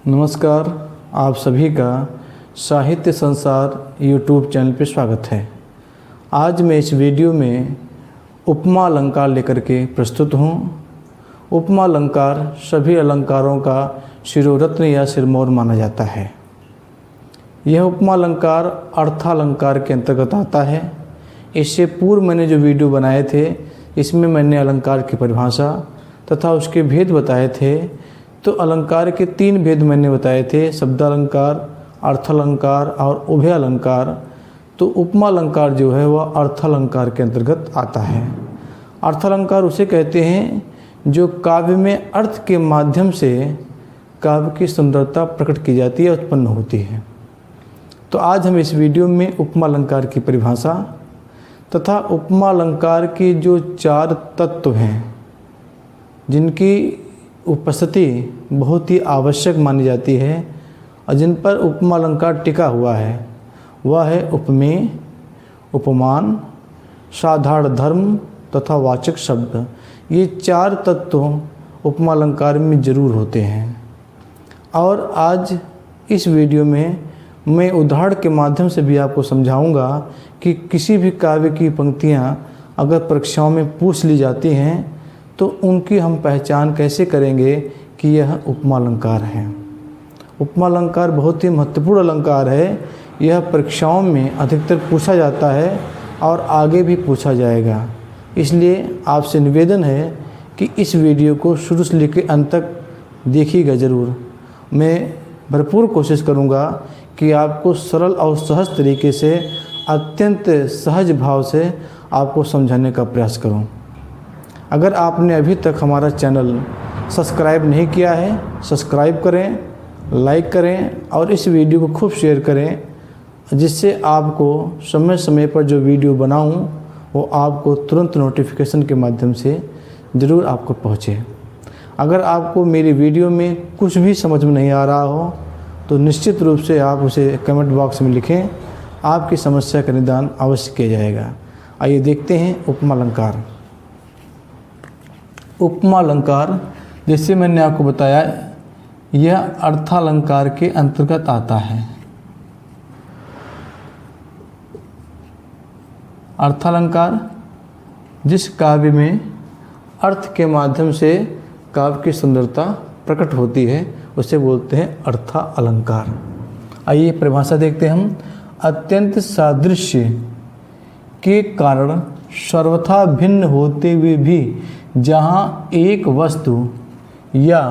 नमस्कार, आप सभी का साहित्य संसार यूट्यूब चैनल पर स्वागत है। आज मैं इस वीडियो में उपमा अलंकार लेकर के प्रस्तुत हूँ। उपमा अलंकार सभी अलंकारों का शिरोरत्न या सिरमौर माना जाता है। यह उपमा अलंकार अर्थालंकार के अंतर्गत आता है। इससे पूर्व मैंने जो वीडियो बनाए थे इसमें मैंने अलंकार की परिभाषा तथा उसके भेद बताए थे। तो अलंकार के 3 भेद मैंने बताए थे, शब्दालंकार, अर्थालंकार और उभय अलंकार। तो उपमा अलंकार जो है वह अर्थालंकार के अंतर्गत आता है। अर्थालंकार उसे कहते हैं जो काव्य में अर्थ के माध्यम से काव्य की सुंदरता प्रकट की जाती है, उत्पन्न होती है। तो आज हम इस वीडियो में उपमा अलंकार की परिभाषा तथा उपमा अलंकार के जो 4 तत्व हैं जिनकी उपस्थिति बहुत ही आवश्यक मानी जाती है और जिन पर उपमा अलंकार टिका हुआ है, वह है उपमेय, उपमान, साधारण धर्म तथा वाचक शब्द। ये 4 तत्व उपमा अलंकार में जरूर होते हैं। और आज इस वीडियो में मैं उदाहरण के माध्यम से भी आपको समझाऊंगा कि किसी भी काव्य की पंक्तियां अगर परीक्षाओं में पूछ ली जाती हैं तो उनकी हम पहचान कैसे करेंगे कि यह उपमा अलंकार है। उपमा अलंकार बहुत ही महत्वपूर्ण अलंकार है। यह परीक्षाओं में अधिकतर पूछा जाता है और आगे भी पूछा जाएगा। इसलिए आपसे निवेदन है कि इस वीडियो को शुरू से लेकर अंत तक देखिएगा ज़रूर। मैं भरपूर कोशिश करूँगा कि आपको सरल और सहज तरीके से, अत्यंत सहज भाव से आपको समझाने का प्रयास करूँ। अगर आपने अभी तक हमारा चैनल सब्सक्राइब नहीं किया है, सब्सक्राइब करें, लाइक करें और इस वीडियो को खूब शेयर करें, जिससे आपको समय समय पर जो वीडियो बनाऊं वो आपको तुरंत नोटिफिकेशन के माध्यम से ज़रूर आपको पहुंचे। अगर आपको मेरी वीडियो में कुछ भी समझ में नहीं आ रहा हो तो निश्चित रूप से आप उसे कमेंट बॉक्स में लिखें, आपकी समस्या का निदान अवश्य किया जाएगा। आइए देखते हैं उपमा अलंकार। उपमा अलंकार, जैसे मैंने आपको बताया, यह अर्थालंकार के अंतर्गत आता है। अर्थालंकार जिस काव्य में अर्थ के माध्यम से काव्य की सुंदरता प्रकट होती है उसे बोलते हैं अर्थालंकार। आइए परिभाषा देखते हैं हम। अत्यंत सादृश्य के कारण सर्वथा भिन्न होते हुए भी जहाँ एक वस्तु या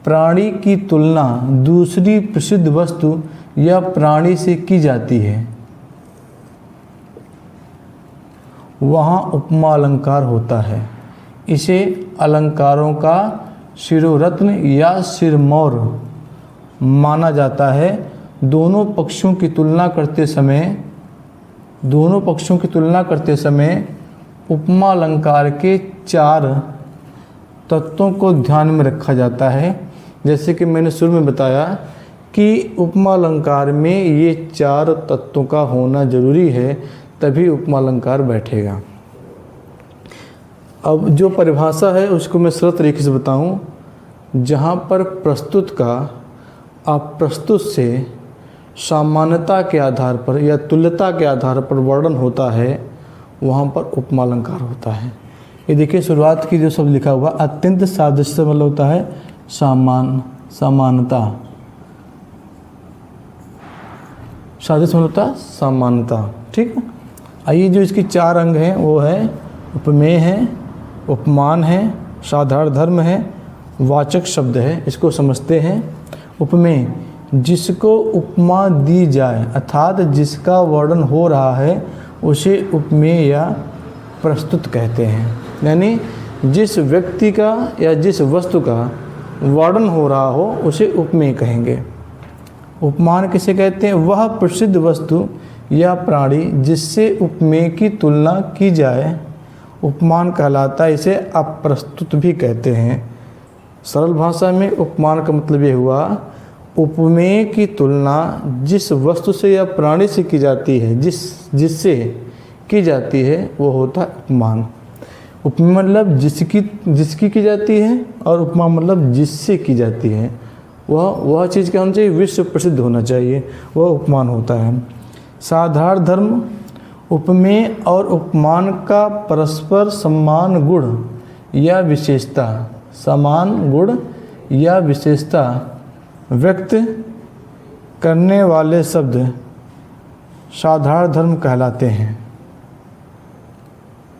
प्राणी की तुलना दूसरी प्रसिद्ध वस्तु या प्राणी से की जाती है, वहाँ उपमा अलंकार होता है। इसे अलंकारों का शिरोरत्न या सिरमौर माना जाता है। दोनों पक्षों की तुलना करते समय उपमा अलंकार के 4 तत्वों को ध्यान में रखा जाता है। जैसे कि मैंने शुरू में बताया कि उपमा अलंकार में ये 4 तत्वों का होना जरूरी है, तभी उपमा अलंकार बैठेगा। अब जो परिभाषा है उसको मैं सरल तरीके से बताऊं। जहाँ पर प्रस्तुत का अप्रस्तुत से सामान्यता के आधार पर या तुल्यता के आधार पर वर्णन होता है, वहाँ पर उपमा अलंकार होता है। ये देखिए शुरुआत की जो शब्द लिखा हुआ, अत्यंत सादृश्य मतलब होता है समानता। सादृश्य मतलब होता है समानता, ठीक है। आइए जो इसके 4 अंग हैं वो है उपमेय है, उपमान है, साधारण धर्म है, वाचक शब्द है। इसको समझते हैं। उपमेय, जिसको उपमा दी जाए अर्थात जिसका वर्णन हो रहा है उसे उपमेय या प्रस्तुत कहते हैं। यानी जिस व्यक्ति का या जिस वस्तु का वर्णन हो रहा हो उसे उपमेय कहेंगे। उपमान किसे कहते हैं? वह प्रसिद्ध वस्तु या प्राणी जिससे उपमेय की तुलना की जाए उपमान कहलाता है। इसे अप्रस्तुत भी कहते हैं। सरल भाषा में उपमान का मतलब ये हुआ, उपमेय की तुलना जिस वस्तु से या प्राणी से की जाती है, जिससे की जाती है, वो होता है उपमान। उपमा मतलब जिसकी की जाती है और उपमा मतलब जिससे की जाती है, वह चीज़ क्या होनी चाहिए, विश्व प्रसिद्ध होना चाहिए, वह उपमान होता है। साधारण धर्म उपमेय और उपमान का परस्पर समान गुण या विशेषता, समान गुण या विशेषता व्यक्त करने वाले शब्द साधारण धर्म कहलाते हैं।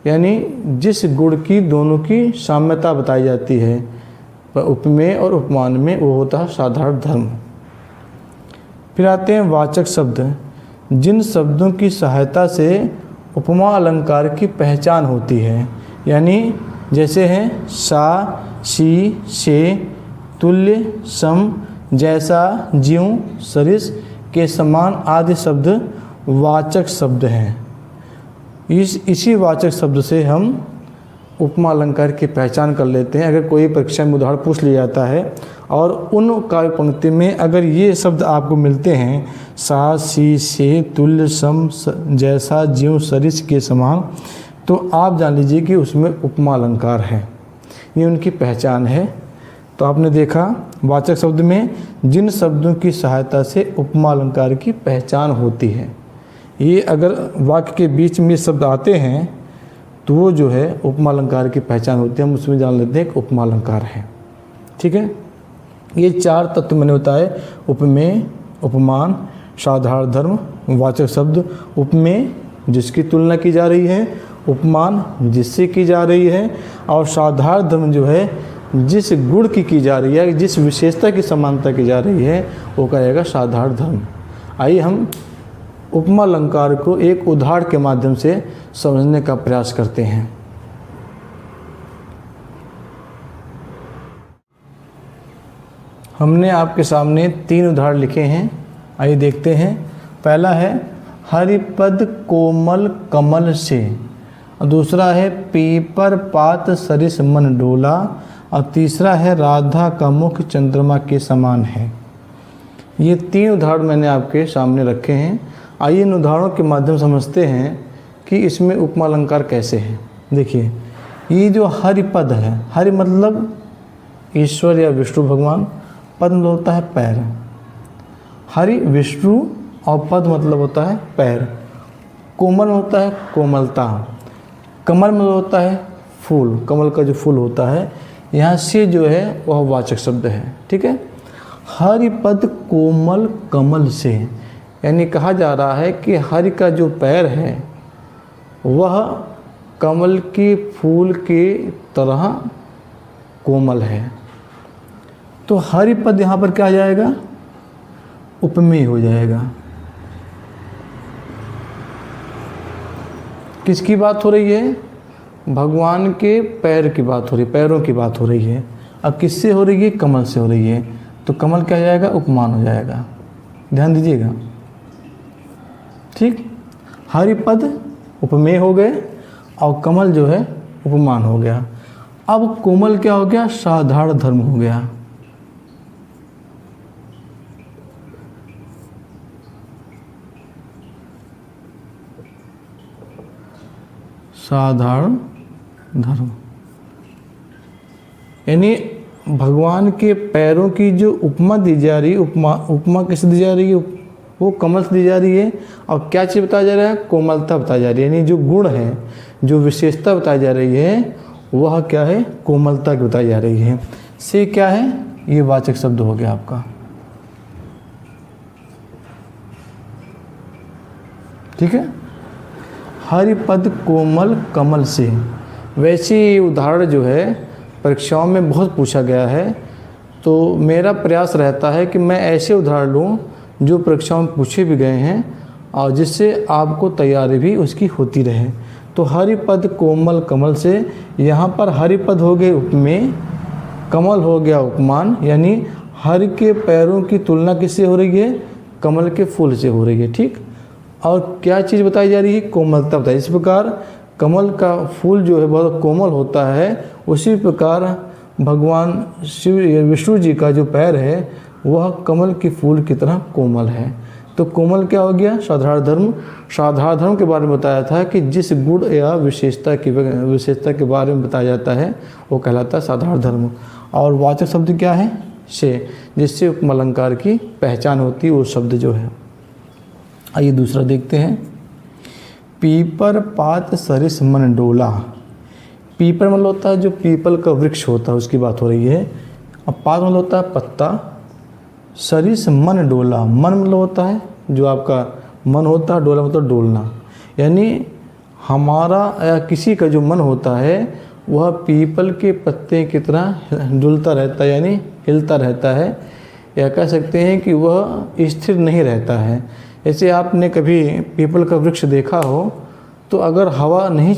यानी जिस गुण की दोनों की साम्यता बताई जाती है उपमेय और उपमान में, वो होता है साधारण धर्म। फिर आते हैं वाचक शब्द, जिन शब्दों की सहायता से उपमा अलंकार की पहचान होती है। यानी जैसे हैं सा, सी, से, तुल्य, सम, जैसा, ज्यों, सरिस के समान आदि शब्द वाचक शब्द हैं। इसी वाचक शब्द से हम उपमा अलंकार की पहचान कर लेते हैं। अगर कोई परीक्षा में उदाहरण पूछ लिया जाता है और उन काव्य पंक्ति में अगर ये शब्द आपको मिलते हैं, सा, सी, से, तुल्य, सम, जैसा, ज्यों, सरिस के समान, तो आप जान लीजिए कि उसमें उपमा अलंकार है, ये उनकी पहचान है। तो आपने देखा वाचक शब्द में जिन शब्दों की सहायता से उपमा अलंकार की पहचान होती है, ये अगर वाक्य के बीच में शब्द आते हैं तो वो जो है उपमा अलंकार की पहचान होती है, हम उसमें जान लेते हैं कि उपमा अलंकार है। ठीक है, ये 4 तत्व मैंने बताए, उपमेय, उपमान, साधारण धर्म, वाचक शब्द। उपमेय जिसकी तुलना की जा रही है, उपमान जिससे की जा रही है, और साधारण धर्म जो है जिस गुण की जा रही है, जिस विशेषता की समानता की जा रही है, वो कहेगा साधारण धर्म। आइए हम उपमा अलंकार को एक उदाहरण के माध्यम से समझने का प्रयास करते हैं। हमने आपके सामने 3 उदाहरण लिखे हैं, आइए देखते हैं। पहला है हरिपद कोमल कमल से, और दूसरा है पीपर पात सरिस मन डोला, और तीसरा है राधा का मुख चंद्रमा के समान है। ये 3 उदाहरण मैंने आपके सामने रखे हैं। आइए इन उदाहरणों के माध्यम समझते हैं कि इसमें उपमा अलंकार कैसे है। देखिए, ये जो हरिपद है, हरि मतलब ईश्वर या विष्णु भगवान, पद मतलब होता है पैर। हरि विष्णु और पद मतलब होता है पैर। कोमल होता है कोमलता, कमल मतलब होता है फूल, कमल का जो फूल होता है। यहाँ से जो है वह वाचक शब्द है। ठीक है, हरिपद कोमल कमल से, यानी कहा जा रहा है कि हरि का जो पैर है वह कमल के फूल के तरह कोमल है। तो हरिपद यहाँ पर क्या आ जाएगा, उपमेय हो जाएगा। किसकी बात हो रही है, भगवान के पैर की बात हो रही है, पैरों की बात हो रही है। अब किससे हो रही है, कमल से हो रही है, तो कमल क्या हो जाएगा, उपमान हो जाएगा। ध्यान दीजिएगा। ठीक, हरिपद उपमेय हो गए और कमल जो है उपमान हो गया। अब कोमल क्या हो गया, साधारण धर्म हो गया। साधारण धर्म यानी भगवान के पैरों की जो उपमा दी जा रही है, उपमा किससे दी जा रही है, वो कमल से दी जा रही है। और क्या चीज़ बताया जा रहा है, कोमलता बताई जा रही है। यानी जो गुण है, जो विशेषता बताई जा रही है, वह क्या है, कोमलता की बताई जा रही है। से क्या है, ये वाचक शब्द हो गया आपका। ठीक है, हरिपद कोमल कमल से। वैसे ये उदाहरण जो है परीक्षाओं में बहुत पूछा गया है, तो मेरा प्रयास रहता है कि मैं ऐसे उदाहरण लूँ जो परीक्षाओं में पूछे भी गए हैं और जिससे आपको तैयारी भी उसकी होती रहे। तो हरिपद कोमल कमल से, यहाँ पर हरिपद हो गए उपमेय, कमल हो गया उपमान। यानी हरि के पैरों की तुलना किससे हो रही है, कमल के फूल से हो रही है। ठीक, और क्या चीज़ बताई जा रही है, कोमलता बताई। इस प्रकार कमल का फूल जो है बहुत कोमल होता है, उसी प्रकार भगवान शिव विष्णु जी का जो पैर है वह कमल के फूल की तरह कोमल है। तो कोमल क्या हो गया, साधारण धर्म। साधारण धर्म के बारे में बताया था कि जिस गुण या विशेषता के बारे में बताया जाता है वो कहलाता है साधारण धर्म। और वाचक शब्द क्या है, से, जिससे उपमा अलंकार की पहचान होती है वो शब्द जो है। आइए दूसरा देखते हैं। पीपर पात सरिस मन डोला। पीपर मतलब होता है जो पीपल का वृक्ष होता है उसकी बात हो रही है। अब पात मतलब होता है पत्ता, सरिस मन डोला, मन मतलब होता है जो आपका मन होता है, डोला मतलब डोलना, यानी हमारा या किसी का जो मन होता है वह पीपल के पत्ते की तरह डुलता रहता है, यानी हिलता रहता है, या कह सकते हैं कि वह स्थिर नहीं रहता है। जैसे आपने कभी पीपल का वृक्ष देखा हो तो अगर हवा नहीं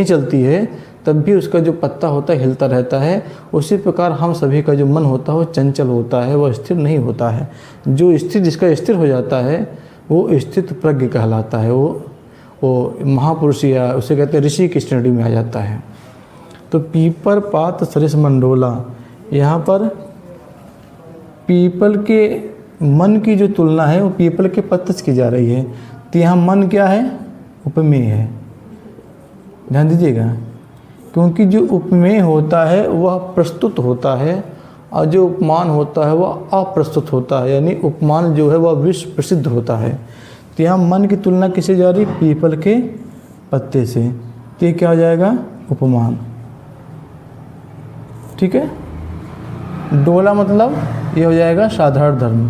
चलती है तब भी उसका जो पत्ता होता है हिलता रहता है। उसी प्रकार हम सभी का जो मन होता है वो चंचल होता है, वह स्थिर नहीं होता है। जो स्थिर, जिसका स्थिर हो जाता है वो स्थित प्रज्ञ कहलाता है, वो महापुरुष या उसे कहते हैं ऋषि की श्रेणी में आ जाता है। तो पीपर पात सरिस मंडोला, यहाँ पर पीपल के मन की जो तुलना है वो पीपल के पत्ते से की जा रही है। तो यहाँ मन क्या है? उपमेय है, ध्यान दीजिएगा, क्योंकि जो उपमेय होता है वह प्रस्तुत होता है और जो उपमान होता है वह अप्रस्तुत होता है, यानी उपमान जो है वह विश्व प्रसिद्ध होता है। तो यहाँ मन की तुलना किससे जा रही? पीपल के पत्ते से। तो ये क्या हो जाएगा? उपमान। ठीक है। डोला मतलब ये हो जाएगा साधारण धर्म,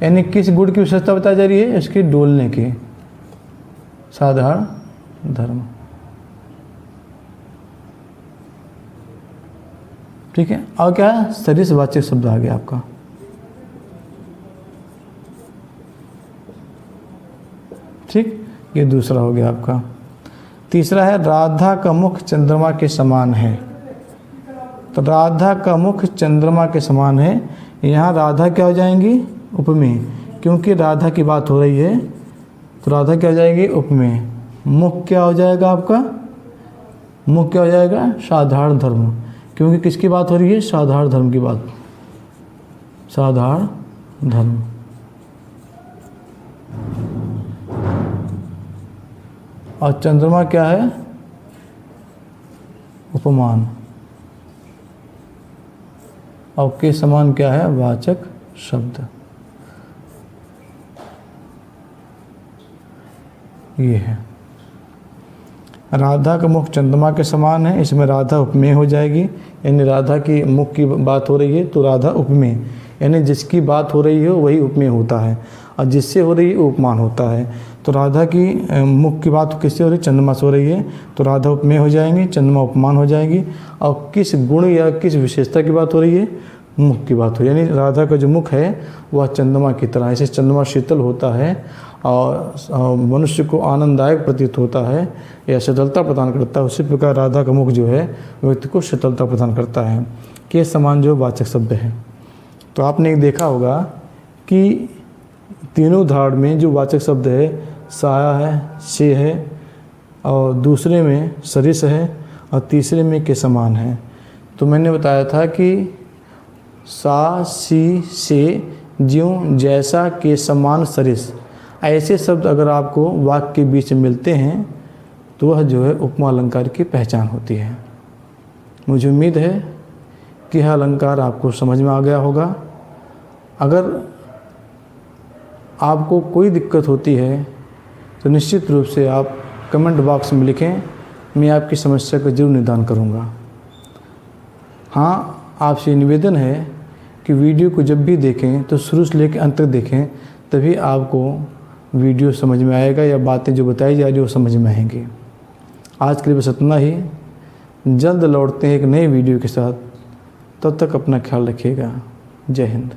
यानी किस गुण की विशेषता बताई जा रही है? इसके डोलने की, साधारण धर्म। ठीक है। और क्या है? सरिसवाचक शब्द आ गया आपका। ठीक, ये दूसरा हो गया आपका। तीसरा है राधा का मुख चंद्रमा के समान है। तो राधा का मुख चंद्रमा के समान है, यहाँ राधा क्या हो जाएंगी? उपमेय, क्योंकि राधा की बात हो रही है तो राधा क्या हो जाएगी? उपमेय। मुख क्या हो जाएगा आपका? मुख क्या हो जाएगा? साधारण धर्म, क्योंकि किसकी बात हो रही है? साधारण धर्म की बात, साधारण धर्म। और चंद्रमा क्या है? उपमान। और के समान क्या है? वाचक शब्द। ये है राधा का मुख चंद्रमा के समान है, इसमें राधा उपमेय हो जाएगी, यानी राधा की मुख की बात हो रही है तो राधा उपमेय, यानी जिसकी बात हो रही है वही उपमेय होता है, और जिससे हो रही है उपमान होता है। तो राधा की मुख की बात किससे हो रही है? चंद्रमा से हो रही है, तो राधा उपमेय हो जाएंगी, चंद्रमा उपमान हो जाएगी। और किस गुण या किस विशेषता की बात हो रही है? मुख की बात हो, यानी राधा का जो मुख है वह चंद्रमा की तरह, ऐसे चंद्रमा शीतल होता है और मनुष्य को आनंददायक प्रतीत होता है या शीतलता प्रदान करता है, उसी प्रकार राधा का मुख जो है व्यक्ति को शीतलता प्रदान करता है। के समान जो वाचक शब्द है। तो आपने देखा होगा कि तीनों उदाहरण में जो वाचक शब्द है साया है, से है, और दूसरे में सरिस है, और तीसरे में के समान है। तो मैंने बताया था कि सा, सी, से, ज्यों, जैसा, के समान, सरिस, ऐसे शब्द अगर आपको वाक्य के बीच में मिलते हैं तो वह जो है उपमा अलंकार की पहचान होती है। मुझे उम्मीद है कि यह अलंकार आपको समझ में आ गया होगा। अगर आपको कोई दिक्कत होती है तो निश्चित रूप से आप कमेंट बॉक्स में लिखें, मैं आपकी समस्या का जरूर निदान करूँगा। हाँ, आपसे निवेदन है कि वीडियो को जब भी देखें तो शुरू से लेकर अंत तक देखें, तभी आपको वीडियो समझ में आएगा या बातें जो बताई जा रही वो समझ में आएंगी। आज के लिए बस इतना ही। जल्द लौटते हैं एक नए वीडियो के साथ, तब तक अपना ख्याल रखिएगा। जय हिंद।